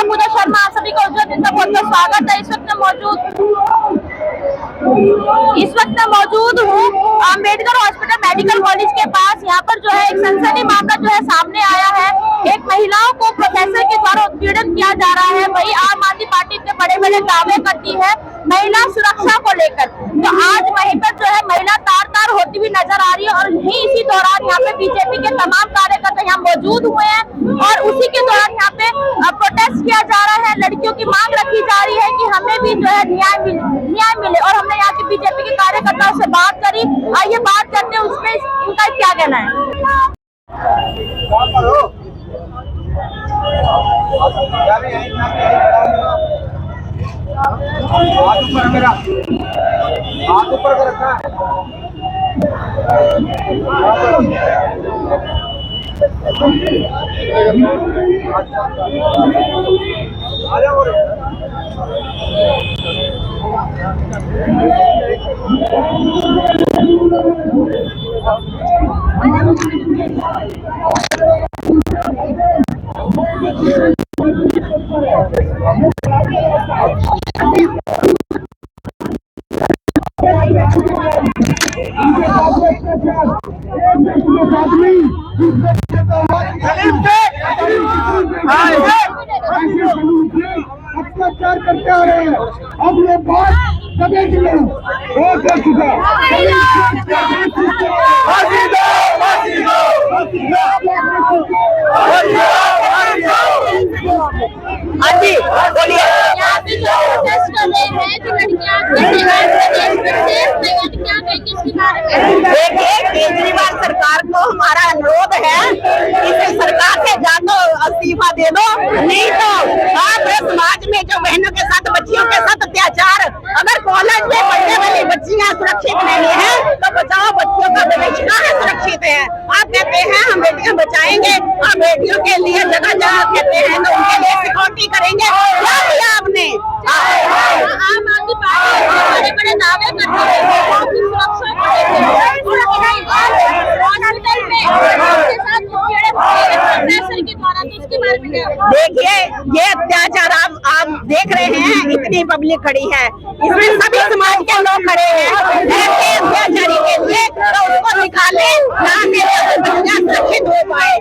मैं पूजा शर्मा, आप सभी को इनका बहुत बहुत स्वागत है। इस वक्त मैं मौजूद हूँ अम्बेडकर हॉस्पिटल मेडिकल कॉलेज के पास। यहाँ पर जो है एक सनसनी मामला जो है सामने आया है। एक महिलाओं को प्रोफेसर के द्वारा उत्पीड़न किया जा रहा है। वही आम आदमी पार्टी इतने बड़े बड़े दावे करती है महिला सुरक्षा को लेकर, तो आज वहीं पर जो है महिला तार तार होती हुई नजर आ रही है। और यही इसी दौरान यहाँ पे बीजेपी के तमाम कार्यकर्ता यहाँ मौजूद हुए हैं और उसी के दौरान यहाँ पे प्रोटेस्ट किया जा रहा है। लड़कियों की मांग रखी जा रही है कि हमें भी जो है न्याय मिले। और हमने यहाँ के बीजेपी के कार्यकर्ताओं से बात करी, आइए बात करते हैं उसमें इनका क्या कहना है। हाथ ऊपर मेरा, हाथ ऊपर कर रखा है। अत्याचार करते आ रहे हैं। अब ये बात कभी हो चुका। केजरीवाल सरकार को हमारा अनुरोध है, इसे सरकार से या तो इस्तीफा दे दो, नहीं तो आप समाज में जो बहनों के साथ बच्चियों के साथ अत्याचार, अगर कॉलेज में पढ़ने वाली बच्चियां सुरक्षित नहीं है तो बचाओ बच्चियों का भविष्य कहाँ सुरक्षित है। आप कहते हैं हम बेटियां बचाएंगे, आप बेटियों के लिए जगह जगह कहते हैं तो उनके लिए सिक्योरिटी करेंगे। क्या किया आपने? आम आदमी पार्टी बड़े बड़े दावे करती है सुरक्षा को प्रोफेसर के द्वारा, तो उसके बारे में देखिए ये अत्याचार आप देख रहे हैं, इतनी पब्लिक खड़ी है, इसमें सभी समाज के लोग खड़े हैं। ऐसे अत्याचारी के लिए तो उसको निकाले, बच्चा सुरक्षित हो पाए।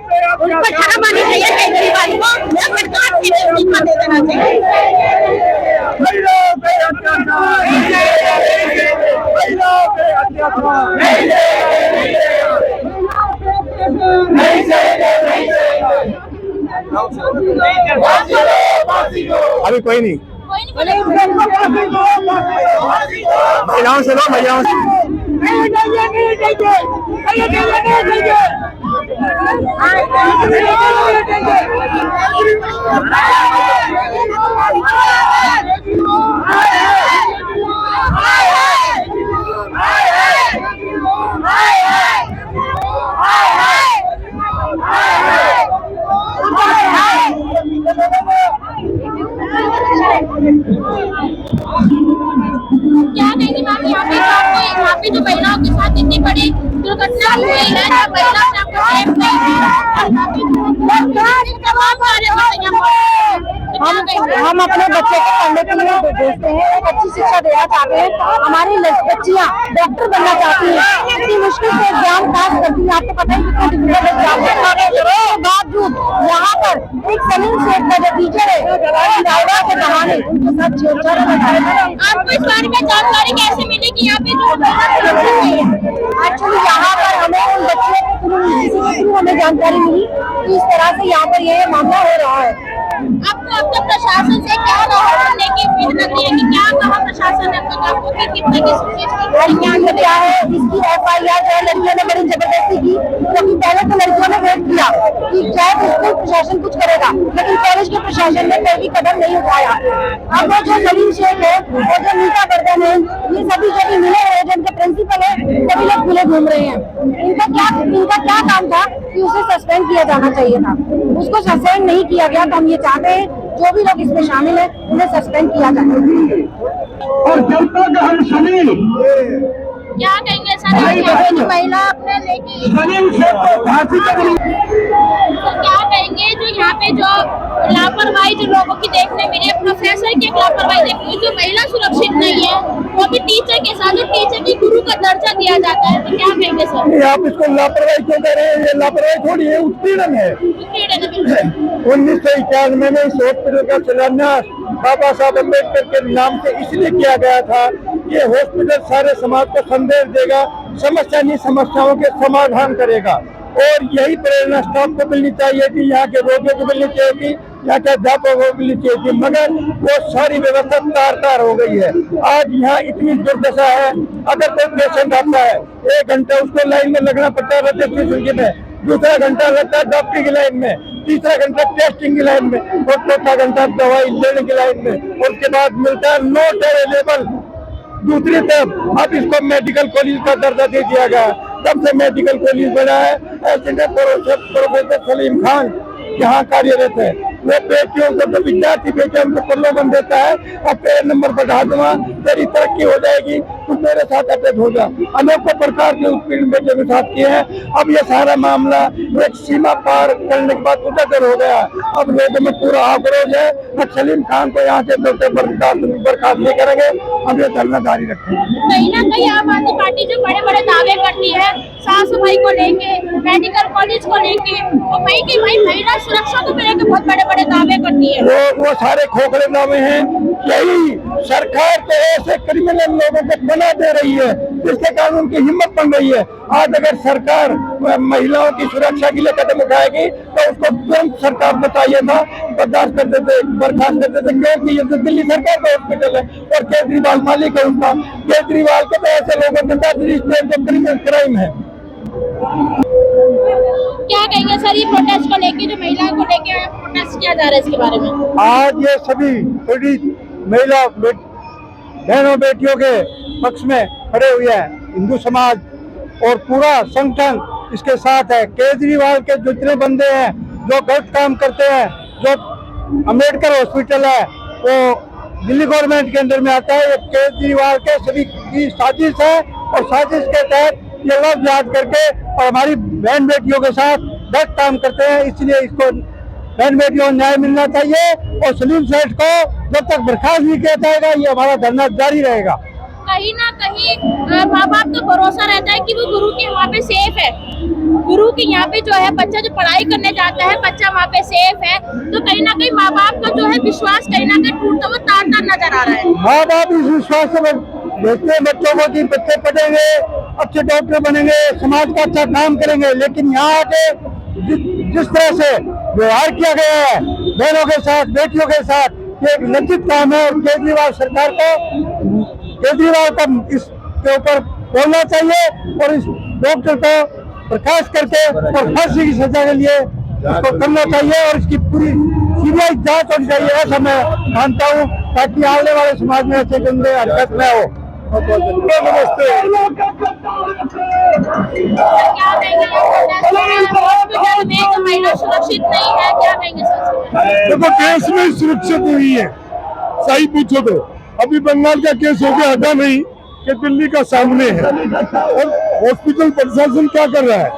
उनको शर्म आनी चाहिए केजरीवाल को, सरकार की इस्तीफा दे देना चाहिए। अभी कोई नहीं, महिलाओं से लो, महिलाओं से। क्या कहेंगे मैम, यहाँ पे जो महिलाओं के साथ इतनी बड़ी दुर्घटना हुई है, जो महिला से आपको सेफ नहीं है, हम अपने बच्चे को पढ़ने के लिए भेजते हैं, एक अच्छी शिक्षा देना चाहते हैं। हमारी बच्चियाँ डॉक्टर बनना चाहती हैं, इतनी मुश्किल से एग्जाम पास करती हैं। आपको पता है कितना डिफिकल्ट एग्जाम के बावजूद यहाँ पर एक सलीम शेख का जो टीचर है के बहाने उनके साथ छेड़छाड़ आपको इस बारे में जानकारी कैसे मिली कि यहाँ पे जो एक्चुअली यहाँ पर हमें उन बच्चों को हमें जानकारी मिली कि इस तरह से यहाँ पर ये मामला हो रहा है। आपको अपने प्रशासन से क्या रहने की उम्मीद करती है कि क्या कहा प्रशासन ने आपको कि कितने की क्या है इसकी FIR जो है लड़कियों ने बड़ी जबरदस्ती की, क्योंकि पहले तो लड़कियों ने वेट किया कि शायद स्कूल प्रशासन कुछ करेगा, लेकिन कॉलेज के प्रशासन ने कोई भी कदम नहीं उठाया। अब वो जो सलीम शेख है और जो नीता बर्दन है, ये सभी जो भी मिले हैं, जो इनके प्रिंसिपल है, सभी लोग खुले घूम रहे हैं। इनका क्या काम था कि उसे सस्पेंड किया जाना चाहिए था, उसको सस्पेंड नहीं किया गया। तो हम ये चाहते हैं जो भी लोग इसमें शामिल है उन्हें सस्पेंड किया जाए। और जनता का हम सभी क्या कहेंगे प्रशासन है यहाँ पे जो महिला अपने लेके, तो क्या कहेंगे जो यहाँ पे जो लापरवाही जो लोगों की देखने मिली है, प्रोफेसर की लापरवाही देखने मिली, जो महिला सुरक्षित नहीं है वो भी टीचर के साथ, जो टीचर की गुरु का दर्जा दिया जाता है, तो क्या कहेंगे सर? आप इसको लापरवाही क्यों कह रहे हैं? ये लापरवाही थोड़ी है, उत्पीड़न है। 1991 में इस हॉस्पिटल का शिलान्यास बाबा साहब अम्बेडकर के नाम से इसलिए किया गया था कि हॉस्पिटल सारे समाज को संदेश देगा, समस्या नहीं समस्याओं के समाधान करेगा। और यही प्रेरणा स्टाफ को मिलनी चाहिए थी, यहाँ के रोगियों को मिलनी चाहिए थी, यहाँ के अध्यापकों को मिलनी चाहिए थी, मगर वो सारी व्यवस्था तार-तार हो गई है। आज यहाँ इतनी दुर्दशा है, अगर कोई पेशेंट आता है 1 घंटा उसको लाइन में लगना पड़ता है रजिस्ट्रेशन में, दूसरा घंटा लगता है डॉक्टर की लाइन में, तीसरा घंटा टेस्टिंग की लाइन में और चौथा घंटा दवाई लेने की लाइन में, और उसके बाद मिलता है नोट अवेलेबल। दूसरी तरफ अब इसको मेडिकल कॉलेज का दर्जा दे दिया गया। तब से मेडिकल कॉलेज बना है, प्रोफेसर सलीम खान यहाँ कार्यरत है। वो बेटियों को, तो विद्यार्थी बेटियों को प्रलोभन देता है और पेड़ नंबर बढ़ा दूंगा, तेरी तरक्की हो जाएगी, तू मेरे साथ अटैच हो जा। अनेकों प्रकार के उत्पीड़न बेटियों के साथ किए हैं। अब ये सारा मामला एक सीमा पार करने के बाद उजागर हो गया। अब लोगों में पूरा आक्रोश है। सलीम खान को यहाँ से बर्खास्त नहीं करेंगे, हम ये धरना जारी रखेंगे। कहीं ना कहीं आम आदमी पार्टी जो बड़े बड़े दावे करती है साफ सफाई को लेके, मेडिकल कॉलेज को लेके, और वही की वही महिला सुरक्षा को लेकर बहुत बड़े बड़े दावे करती है। वो सारे खोखले दावे हैं। यही सरकार तो ऐसे क्रिमिनल लोगों को बना दे रही है जिसके कारण उनकी हिम्मत बन रही है। आज अगर सरकार महिलाओं की सुरक्षा के लिए कदम उठाएगी तो उसको तुरंत सरकार को चाहिए था बर्दाश्त कर देते, बर्खास्त कर देते, क्योंकि ये तो दिल्ली सरकार का हॉस्पिटल है और केजरीवाल मालिक है उनका। केजरीवाल के तो ऐसे लोगों के साथ रजिस्टर्ड क्रिमिनल क्राइम है। क्या कहेंगे सर, ये प्रोटेस्ट को लेके, जो महिलाओं को लेके प्रोटेस्ट किया जा रहा है, इसके बारे में? आज ये सभी पीड़ित महिला बहनों बेटियों के पक्ष में खड़े हुए हैं। हिंदू समाज और पूरा संगठन इसके साथ है। केजरीवाल के जितने बंदे हैं जो गलत काम करते हैं, जो अम्बेडकर हॉस्पिटल है वो दिल्ली गवर्नमेंट के अंदर में आता है, ये केजरीवाल के सभी की साजिश है और साजिश के तहत ये लोग याद करके और हमारी बहन बेटियों के साथ गलत काम करते हैं। इसलिए इसको बहन बेटियों को न्याय मिलना चाहिए और सलीम सेठ को जब तक बर्खास्त नहीं किया जाएगा ये हमारा धरना जारी रहेगा। कहीं ना कहीं माँ बाप को भरोसा रहता है कि वो गुरु के वहाँ पे सेफ है, गुरु के यहाँ पे जो है बच्चा जो पढ़ाई करने जाता है बच्चा वहाँ पे सेफ है, तो कहीं ना कहीं माँ बाप का जो है विश्वास कहीं ना कहीं टूटता हुआ तार-तार नजर आ रहा है। माँ बाप इस विश्वास से भेजते हैं बच्चों को कि बच्चे पढ़ेंगे, अच्छे डॉक्टर बनेंगे, समाज का अच्छा काम करेंगे, लेकिन यहाँ आके जिस तरह से व्यवहार किया गया है बहनों के साथ, बेटियों के साथ, ये एक लज्जित काम है। और केजरीवाल सरकार को, केजरीवाल को इसके ऊपर बोलना चाहिए और इस डॉक्टर को बर्खास्त करके और फांसी की सजा के लिए इसको करना चाहिए और इसकी पूरी सीबीआई जांच होनी चाहिए, ऐसा मैं मानता हूँ, ताकि आने वाले समाज में ऐसे गंदे हरकत न हो। नमस्ते। क्या कहेंगे हॉस्पिटल में जो महिला सुरक्षित नहीं है, क्या कहेंगे सर? देखो केस में सुरक्षित नहीं है, सही पूछो तो अभी बंगाल का केस हो गया, हटा नहीं कि दिल्ली का सामने है। और हॉस्पिटल प्रशासन क्या कर रहा है?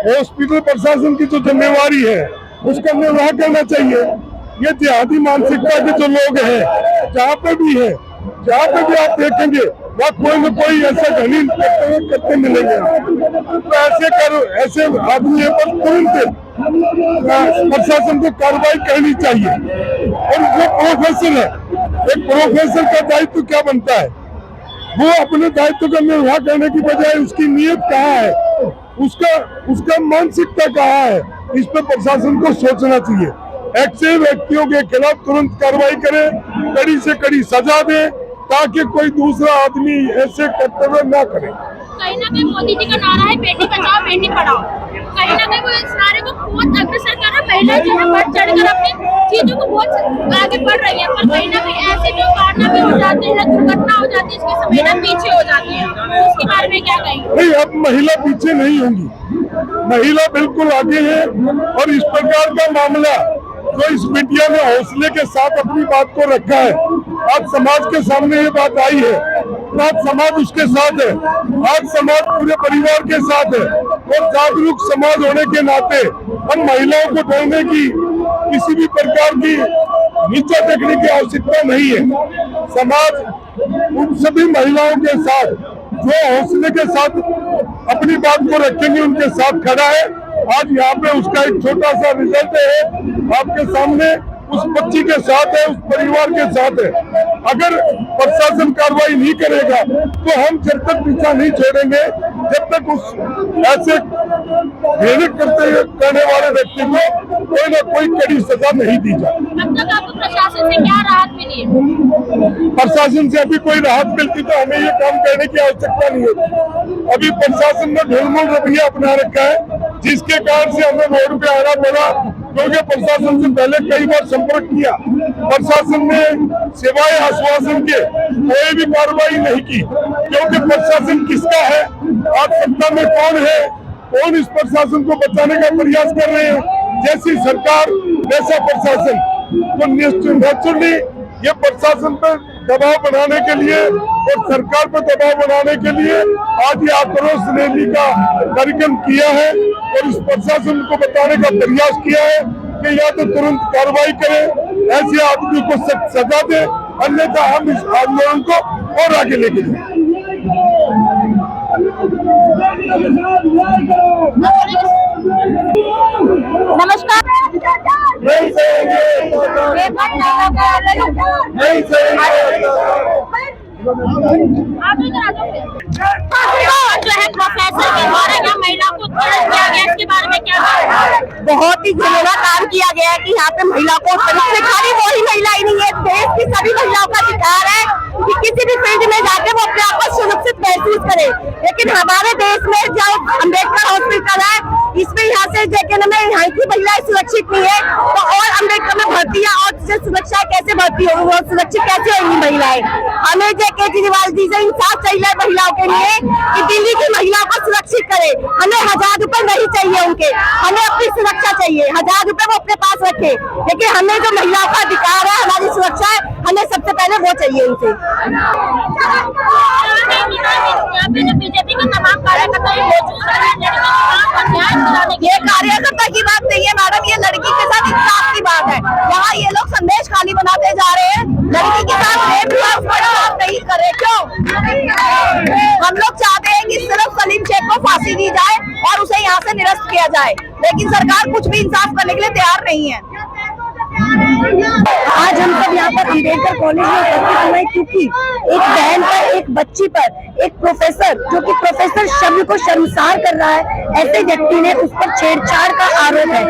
हॉस्पिटल प्रशासन की जो जिम्मेवारी है उसका निर्वाह करना चाहिए। ये जिहादी मानसिकता के जो लोग हैं जहाँ पे भी है, जहाँ पे भी आप देखेंगे वहाँ कोई न कोई ऐसा घनीन करते मिलेंगे। तो ऐसे आदमी पर तुरंत प्रशासन को कार्रवाई करनी चाहिए। और वो प्रोफेसर है, एक प्रोफेसर का दायित्व क्या बनता है? वो अपने दायित्व का निर्वाह करने की बजाय उसकी नीयत कहाँ है, उसका मानसिकता कहाँ है, इस पर प्रशासन को सोचना चाहिए। ऐसे व्यक्तियों के खिलाफ तुरंत कार्रवाई करे, कड़ी से कड़ी सजा दे, ताकि कोई दूसरा आदमी ऐसे कर्तव्य न करे। कहीं ना कहीं मोदी जी का नारा है बेटी बचाओ बेटी पढ़ाओ, कहीं ना कहीं वो इस नारे को बहुत अग्रसर कर रहा है। महिलाएं जो है बढ़ चढ़कर अपनी चीजों को बहुत आगे बढ़ रही है, पर कहीं ना कहीं ऐसे जो कारनामे हो जाते हैं, दुर्घटना हो जाती है, इसकी सब महिला पीछे हो जाती है, उसके बारे में क्या कहेंगे? नहीं, अब महिला पीछे नहीं होंगी, महिला बिल्कुल आगे है। और इस प्रकार का मामला जो इस मीडिया ने हौसले के साथ अपनी बात को रखा है, आज समाज के सामने ये बात आई है आज समाज उसके साथ है, आज समाज पूरे परिवार के साथ है और जागरूक समाज होने के नाते हम महिलाओं को डरने की किसी भी प्रकार की नीचा देखने की आवश्यकता नहीं है। समाज उन सभी महिलाओं के साथ जो हौसले के साथ अपनी बात को रखेंगे उनके साथ खड़ा है। आज यहाँ पे उसका एक छोटा सा रिजल्ट है आपके सामने, उस बच्ची के साथ है, उस परिवार के साथ है। अगर प्रशासन कार्रवाई नहीं करेगा तो हम जब तक पीछा नहीं छोड़ेंगे जब तक उस ऐसे घृणित करने वाले व्यक्ति को कोई ना कोई कड़ी सजा नहीं दी जाए। अब तक आपको प्रशासन से क्या राहत मिली है? प्रशासन से अभी कोई राहत मिलती तो हमें ये काम करने की आवश्यकता नहीं होती। अभी प्रशासन ने ढिलमुल रवैया अपना रखा है जिसके कारण से हमें रोड पे आना पड़ा, क्योंकि प्रशासन से पहले कई बार संपर्क किया, प्रशासन ने सिवाय आश्वासन के कोई भी कार्रवाई नहीं की। क्योंकि प्रशासन किसका है, आज सत्ता में कौन है, कौन इस प्रशासन को बचाने का प्रयास कर रहे हैं। जैसी सरकार वैसा प्रशासन, तो नेचुरली ये प्रशासन पर दबाव बनाने के लिए और सरकार पर दबाव बनाने के लिए आज ये आक्रोश रैली का कार्यक्रम किया है और इस प्रशासन को बताने का प्रयास किया है कि या तो तुरंत कार्रवाई करें, ऐसे आदमी को सख्त सजा दे, अन्यथा हम इस आंदोलन को और आगे लेके जाएं। नमस्कार। नहीं सहेंगे, नहीं सहेंगे। जो है प्रोफेसर के द्वारा यहाँ महिलाओं को उत्पीड़न किया गया, इसके बारे में क्या कहना? बहुत ही घिनौना काम किया गया है कि यहाँ पे महिलाओं को खाली वही महिला ही नहीं है, देश की सभी महिलाओं का अधिकार है कि किसी भी फील्ड में जाके वो अपने आप को सुरक्षित महसूस करे। लेकिन हमारे देश में जो अम्बेडकर हॉस्पिटल है, इसमें यहाँ से यहाँ की महिलाएं सुरक्षित नहीं है, तो और अम्बेडकर में भर्ती है और सुरक्षा कैसे भर्ती होगी, वो सुरक्षित कैसे होंगी महिलाएं? हमें जो केजरीवाल जी से इंसाफ चाहिए महिलाओं के लिए कि दिल्ली की महिलाओं को सुरक्षित करे। हमें 1000 रुपए नहीं चाहिए उनके, हमें अपनी सुरक्षा चाहिए। 1000 रुपए वो अपने पास रखे, लेकिन हमें जो महिलाओं का अधिकार है, हमारी सुरक्षा है, हमें सबसे पहले वो चाहिए उनसे। यहाँ पे जो बीजेपी के तमाम कार्यकर्ता मौजूद हैं, ये कार्यकर्ता की बात नहीं है मैडम, ये लड़की के साथ इंसाफ की बात है। यहाँ ये लोग संदेश खाली बनाते जा रहे हैं, लड़की के साथ रेप हुआ उस पर बात नहीं कर रहे। क्यों? हम लोग चाहते हैं कि सिर्फ सलीम शेख को फांसी दी जाए और उसे यहाँ से निरस्त किया जाए, लेकिन सरकार कुछ भी इंसाफ करने के लिए तैयार नहीं है। आज हम सब यहाँ पर अम्बेडकर कॉलेज में उपस्थित हुए क्योंकि एक बहन पर, एक बच्ची पर, एक प्रोफेसर जो कि प्रोफेसर शब्द को शर्मसार कर रहा है, ऐसे व्यक्ति ने उस पर छेड़छाड़ का आरोप है।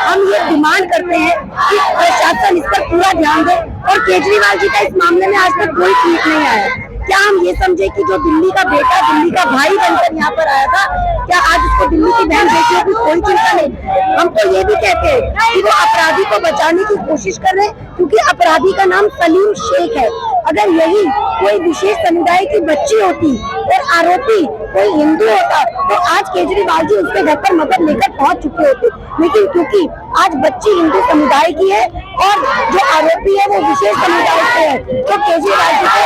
हम ये डिमांड करते हैं कि प्रशासन इस पर पूरा ध्यान दे और केजरीवाल जी का इस मामले में आज तक कोई ट्वीट नहीं आया। क्या हम ये समझे कि जो दिल्ली का बेटा, दिल्ली का भाई बनकर यहाँ पर आया था, क्या आज उसको दिल्ली की बहन बेटियों की कोई चिंता नहीं? हम तो ये भी कहते हैं कि वो अपराधी को बचाने की कोशिश कर रहे हैं, क्योंकि अपराधी का नाम सलीम शेख है। अगर यही कोई विशेष समुदाय की बच्ची होती और आरोपी कोई हिंदू होता तो आज केजरीवाल जी उसके घर पर मदद लेकर पहुंच चुके होते, लेकिन क्योंकि आज बच्ची हिंदू समुदाय की है और जो आरोपी है वो विशेष समुदाय से है, तो केजरीवाल जी के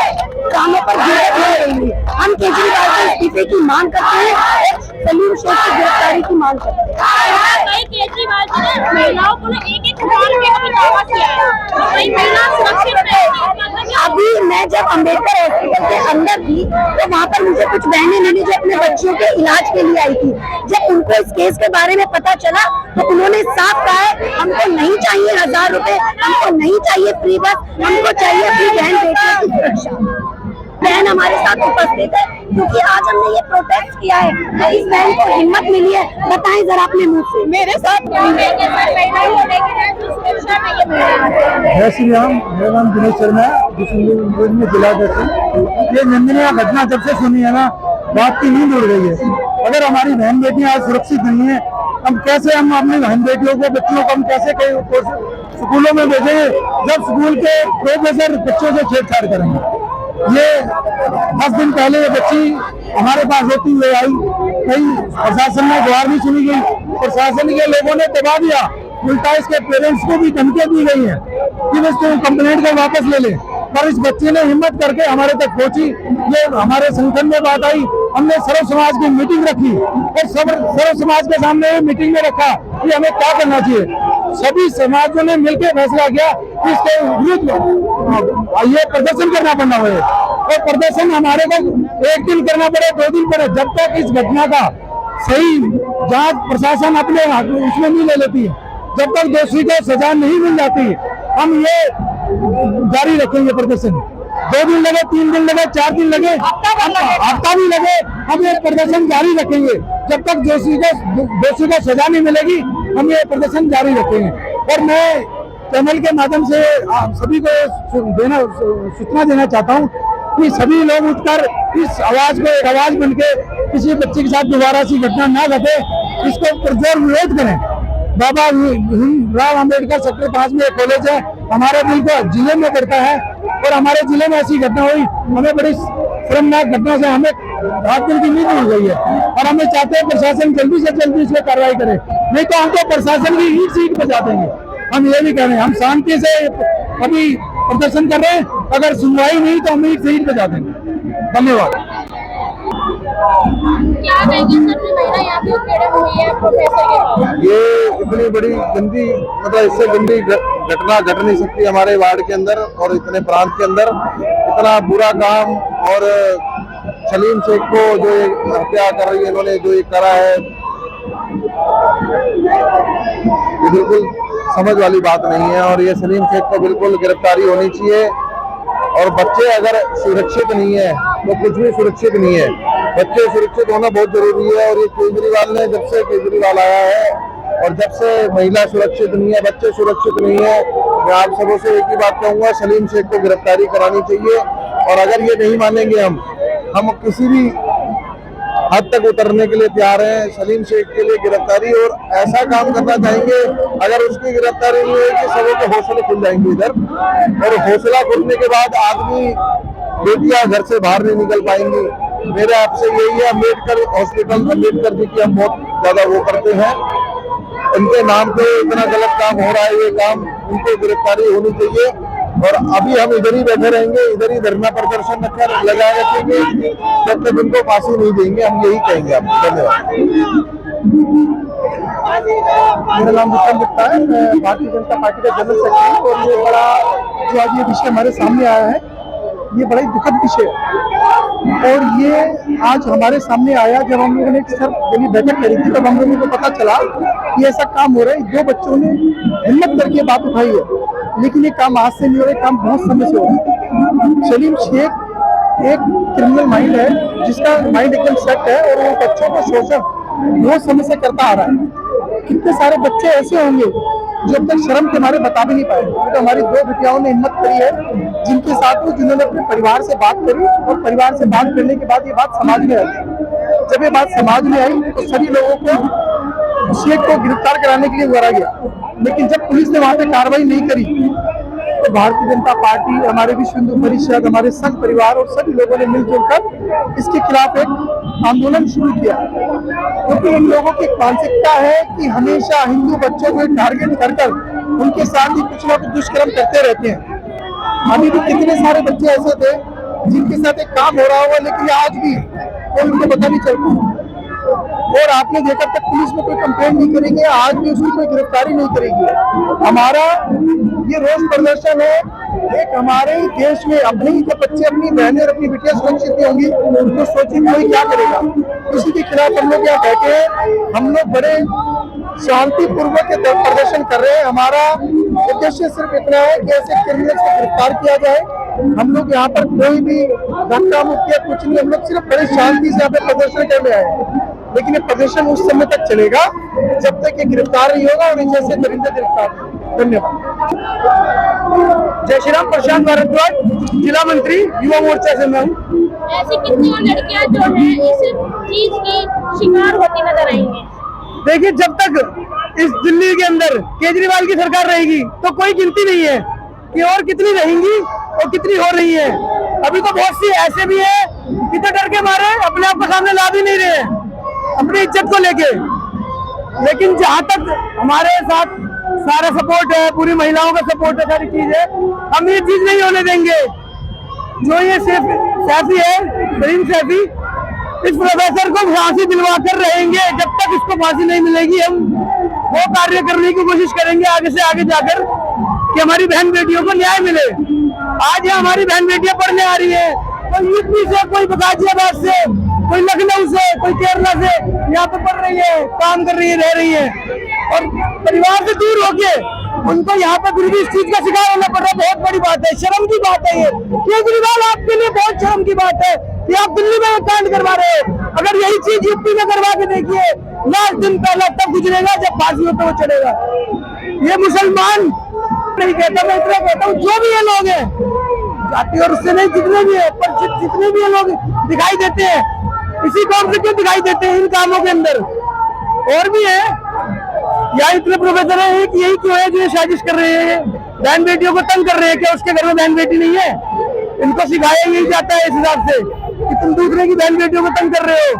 कामों पर गिरफ्त हो रही है। हम केजरीवाल के इस्तीफे की मांग करते हैं और सलीम शेख की गिरफ्तारी की मांग करते हैं। केजरीवाल जी ने महिलाओं को 1,000 रुपए का भी दावा किया है, तो कई महिला सुरक्षित रहेंगी। अभी मैं जब अम्बेडकर हॉस्पिटल के अंदर थी तो वहाँ पर मुझे कुछ बहनें मिली जो अपने बच्चियों के इलाज के लिए आई थी। जब उनको इस केस के बारे में पता चला तो उन्होंने साफ कहा है, हमको नहीं चाहिए 1000 रुपए, हमको नहीं चाहिए फ्री बस, हमको चाहिए अपनी बहन बेटियों की सुरक्षा। बहन हमारे साथ उपस्थित है क्योंकि आज हमने ये प्रोटेस्ट किया है, तो इस बहन को हिम्मत मिली है। बताएं जरा अपने मुंह से। मेरे साथ जय श्री राम। मेरा नाम दिनेश शर्मा है, जिला अध्यक्ष। ये निंदनीय घटना जब से सुनी है ना, बात की नींद उड़ गई है। अगर हमारी बहन बेटियां आज सुरक्षित नहीं है, हम कैसे हम अपनी बहन बेटियों को, बच्चों को हम कैसे स्कूलों में भेजेंगे जब स्कूल के प्रोफेसर बच्चों से छेड़छाड़ करेंगे? ये 10 दिन पहले ये बच्ची हमारे पास होती हुई आई, कहीं प्रशासन ने गुहार नहीं सुनी गई, प्रशासन के लोगों ने दबा दिया, उल्टा इसके पेरेंट्स को भी धमकियां दी गई है कि बस तुम कंप्लेंट कर वापस ले ले। पर इस बच्चे ने हिम्मत करके हमारे तक पहुंची। ये हमारे संगठन में बात आई, हमने सर्व समाज की मीटिंग रखी और सर्व समाज के सामने मीटिंग में रखा कि हमें क्या करना चाहिए। सभी समाजों ने मिलकर फैसला किया कि इसके विरुद्ध ये प्रदर्शन करना पड़ना है और प्रदर्शन हमारे को 1 दिन करना पड़े, 2 दिन करे, जब तक इस घटना का सही जांच प्रशासन अपने उसमें नहीं ले लेती, जब तक दोषी को सजा नहीं मिल जाती, हम ये जारी रखेंगे प्रदर्शन। 2 दिन लगे, 3 दिन लगे, 4 दिन लगे, हफ्ता भी लगे, हम ये प्रदर्शन जारी रखेंगे जब तक दोषी को सजा नहीं मिलेगी। हम ये प्रदर्शन जारी रखेंगे और मैं चैनल के माध्यम से आप सभी को सूचना देना चाहता हूँ कि सभी लोग उठकर इस आवाज को एक आवाज बनके किसी बच्चे के साथ दोबारा ऐसी घटना ना घटे, इसको पुरजोर विरोध करें। बाबा भीमराव अम्बेडकर सेक्टर 5 में एक कॉलेज है, हमारे दिल को जिले में पड़ता है और हमारे जिले में ऐसी घटना हुई, हमें बड़ी शर्मनाक घटना से हमें रात दिन की नींद उड़ गई है और हमें चाहते हैं प्रशासन जल्दी से जल्दी इस पर कार्रवाई करे, नहीं तो हमको प्रशासन की ईट सीट बजा देंगे। हम ये भी कह रहे हैं, हम शांति से अभी प्रदर्शन कर रहे हैं, अगर सुनवाई नहीं तो हम ईट सीट बजा देंगे। धन्यवाद। क्या कहेंगे सर, जो महिला यहाँ पे उत्पीड़न हुई है प्रोफेसर के? ये इतनी बड़ी गंदी, मतलब इससे गंदी घटना घट नहीं सकती हमारे वार्ड के अंदर और इतने प्रांत के अंदर। इतना बुरा काम और सलीम शेख को जो हत्या कर रही है इन्होंने, जो ये करा है, ये बिल्कुल समझ वाली बात नहीं है और ये सलीम शेख को बिल्कुल गिरफ्तारी होनी चाहिए। और बच्चे अगर सुरक्षित नहीं है तो कुछ भी सुरक्षित नहीं है। बच्चे सुरक्षित होना बहुत जरूरी है और ये केजरीवाल ने, जब से केजरीवाल आया है और जब से महिला सुरक्षित नहीं है, बच्चे सुरक्षित नहीं है, मैं आप सबों से एक ही बात कहूंगा, सलीम शेख को गिरफ्तारी करानी चाहिए। और अगर ये नहीं मानेंगे हम किसी भी हद तक उतरने के लिए तैयार हैं। सलीम शेख के लिए गिरफ्तारी और ऐसा काम करना चाहेंगे, अगर उसकी गिरफ्तारी नहीं होगी सबों के हौसले खुल जाएंगे इधर, और हौसला खुलने के बाद आदमी, बेटियां घर से बाहर नहीं निकल पाएंगी। मेरा आपसे यही है, अम्बेडकर हॉस्पिटल, अम्बेडकर जी की हम बहुत ज्यादा वो करते हैं, उनके नाम पे इतना गलत काम हो रहा है, ये काम, उनको गिरफ्तारी होनी चाहिए। और अभी हम इधर ही बैठे रहेंगे, इधर ही धरना प्रदर्शन लगाए रखेंगे जब तक उनको फांसी नहीं देंगे, हम यही कहेंगे आपको। धन्यवाद। मेरा नाम विक्रम गुप्ता है, मैं भारतीय जनता पार्टी का जनरल सेक्रेटरी। और ये बड़ा जो आज ये विषय हमारे सामने आया है, ये बड़ा ही दुखद विषय है और ये आज हमारे सामने आया जब हम लोगों ने एक सर्वदलीय बैठक करी थी, तब हम लोगों को पता चला कि ऐसा काम हो रहा है। 2 बच्चों ने हिम्मत करके बात उठाई है, लेकिन ये काम आज से नहीं हो रहा है, काम बहुत समय से हो रहा है। सलीम शेख एक क्रिमिनल माइंड है, जिसका माइंड एकदम सेट है और वो बच्चों को शोषण बहुत समय से करता आ रहा है। कितने सारे बच्चे ऐसे होंगे जो अब तक शर्म के मारे बता भी नहीं पाए। तो हमारी 2 बेटियाओं ने हिम्मत करी है, जिनके साथ जिन्होंने अपने परिवार से बात करी और परिवार से बात करने के बाद ये बात समाज में आई। जब ये बात समाज में आई तो सभी लोगों को शेख को गिरफ्तार कराने के लिए उभरा गया, लेकिन जब पुलिस ने वहां पे कार्रवाई नहीं करी तो भारतीय जनता पार्टी, हमारे विश्व हिंदू परिषद, हमारे संघ परिवार और सभी लोगों ने मिलजुल कर इसके खिलाफ एक आंदोलन शुरू किया। क्योंकि इन लोगों की मानसिकता है कि हमेशा हिंदू बच्चों को टारगेट कर उनके साथ ही कुछ ना कुछ दुष्कर्म करते रहते हैं। अभी भी कितने सारे बच्चे ऐसे थे जिनके साथ एक काम हो रहा होगा, लेकिन आज भी कोई उनको पता नहीं चलता। और आपने देखा तक पुलिस में कोई कंप्लेंट नहीं करेंगे, आज भी उसकी कोई गिरफ्तारी नहीं करेगी। हमारा ये रोज प्रदर्शन है, एक हमारे ही देश में अपने ही बच्चे, अपनी बहनें और अपनी बेटियां सुरक्षित नहीं होंगी तो सोचिए कोई क्या करेगा। उसी के खिलाफ हम लोग यहाँ बैठे हैं, हम लोग बड़े शांतिपूर्वक प्रदर्शन कर रहे हैं। हमारा उद्देश्य सिर्फ इतना है कि ऐसे क्रिमिनल्स को गिरफ्तार किया जाए। हम लोग यहाँ पर कोई भी धक्का मुक्की कुछ नहीं, हम लोग सिर्फ बड़े शांति से यहाँ पे प्रदर्शन करने आए हैं। लेकिन ये प्रदर्शन उस समय तक चलेगा जब तक ये गिरफ्तार नहीं होगा और इन जैसे दरिंदे गिरफ्तार नहीं। धन्यवाद। जय श्री राम। प्रशांत भारद्वाज, जिला मंत्री, युवा मोर्चा से मैं हूँ। ऐसी कितनी और लड़कियां जो है इस चीज की शिकार होती नजर आई हैं? देखिए, जब तक इस दिल्ली के अंदर केजरीवाल की सरकार रहेगी तो कोई गिनती नहीं है कि और कितनी रहेंगी और कितनी हो रही है। अभी तो बहुत सी ऐसे भी है कि तो डर के मारे अपने आप को सामने ला भी नहीं रहे अपनी इज्जत को लेके। लेकिन जहाँ तक हमारे साथ सारा सपोर्ट है, पूरी महिलाओं का सपोर्ट है, सारी चीज है, हम ये चीज नहीं होने देंगे। जो ये सैफी है, सलीम सैफी, इस प्रोफेसर को फांसी दिलवा कर रहेंगे जब तक इसको फांसी नहीं मिलेगी। हम वो कार्य करने की कोशिश करेंगे आगे से आगे जाकर कि हमारी बहन बेटियों को न्याय मिले। आज यहाँ हमारी बहन बेटियां पढ़ने आ रही है, कोई यूपी से, कोई गाजियाबाद से, कोई लखनऊ से, कोई केरला से यहाँ पे पढ़ रही है, काम कर रही है, रह रही है, और परिवार से दूर होके उनको यहाँ पे फिर भी इस चीज का शिकार होना पड़ रहा है। बहुत बड़ी बात है, शर्म की बात है ये। केजरीवाल, आपके लिए बहुत शर्म की बात है कि आप दिल्ली में कांड करवा रहे हो। अगर यही चीज यूपी में करवा के देखिए, लास्ट दिन पहला तब गुजरेगा जब फांसी होता वो चढ़ेगा। ये मुसलमान नहीं कहता, मैं इतना कहता हूँ, जो भी ये लोग हैं, जाति और उससे नहीं, जितने भी है, पर जितने भी ये लोग दिखाई देते हैं, इसी कौम से क्यों दिखाई देते हैं इन कामों के अंदर? और भी है या इतने प्रोफेसर है, यही क्यों है जो ये साजिश कर रहे हैं, बहन बेटियों को तंग कर रहे हैं? क्या उसके घर में बहन बेटी नहीं है? इनको सिखाया यही जाता है इस हिसाब से कि तुम दूसरे की बहन बेटियों को तंग कर रहे हो।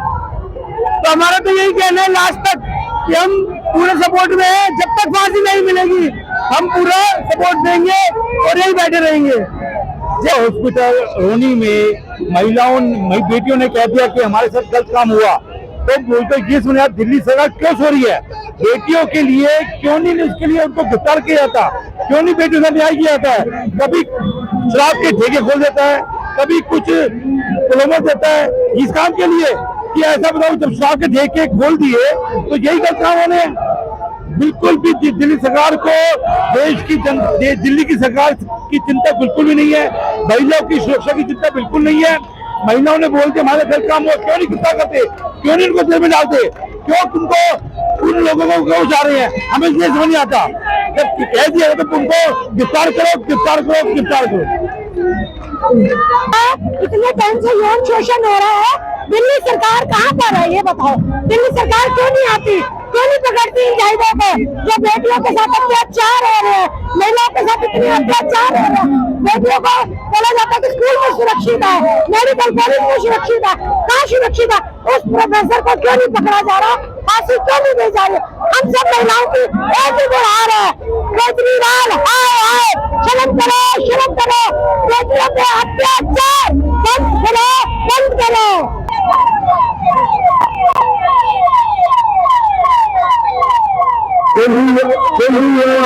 तो हमारा तो यही कहना है लास्ट तक कि हम पूरे सपोर्ट में हैं। जब तक फांसी नहीं मिलेगी हम पूरा सपोर्ट देंगे और यही बैठे रहेंगे। हॉस्पिटल रोनी में महिलाओं बेटियों ने कह दिया कि हमारे साथ गलत काम हुआ, तो बोलते ये सुने आप, दिल्ली सरकार क्यों सो रही है? बेटियों के लिए क्यों नहीं, इसके लिए उनको गिरफ्तार किया जाता? क्यों नहीं बेटियों का न्याय किया जाता है? कभी शराब के ठेके खोल देता है, कभी कुछ प्रलोभन देता है इस काम के लिए कि ऐसा बताओ, जब शराब के ठेके खोल दिए तो यही गलत काम होने। बिल्कुल भी दिल्ली सरकार को देश की दिल्ली की सरकार की चिंता बिल्कुल भी नहीं है, महिलाओं की सुरक्षा की चिंता बिल्कुल नहीं है। महिलाओं ने बोल के हमारे गलत काम हो, क्यों नहीं गिरफ्तार करते, क्यों नहीं उनको जेल में डालते, क्यों तुमको उन लोगों को क्यों जा रहे हैं? हमें ये समझ नहीं आता। जब कह दिया तो तुमको गिरफ्तार करो, गिरफ्तार करो, गिरफ्तार करो। इतने टाइम से यौन शोषण हो रहा है, दिल्ली सरकार कहाँ पर है ये बताओ? दिल्ली सरकार क्यों नहीं आती, क्यों नहीं पकड़ती इन जाहिदों को जो बेटियों के साथ अत्याचार हो रहे हैं, महिलाओं के साथ इतने अत्याचार हो रहे हैं? बेटियों को बोला जाता है कि स्कूल में सुरक्षित है, मेडिकल कॉलेज में सुरक्षित है, कहाँ सुरक्षित है? उस प्रोफेसर को क्यों नहीं पकड़ा जा रहा, फांसी क्यों नहीं दी जा रही? हम सब महिलाओं की एक ही गुहार है, केजरीवाल हाय हाय, शर्म करो, शर्म करो, बेटियों पे अत्याचार बंद करो, बंद करो। चलिए, चलिए,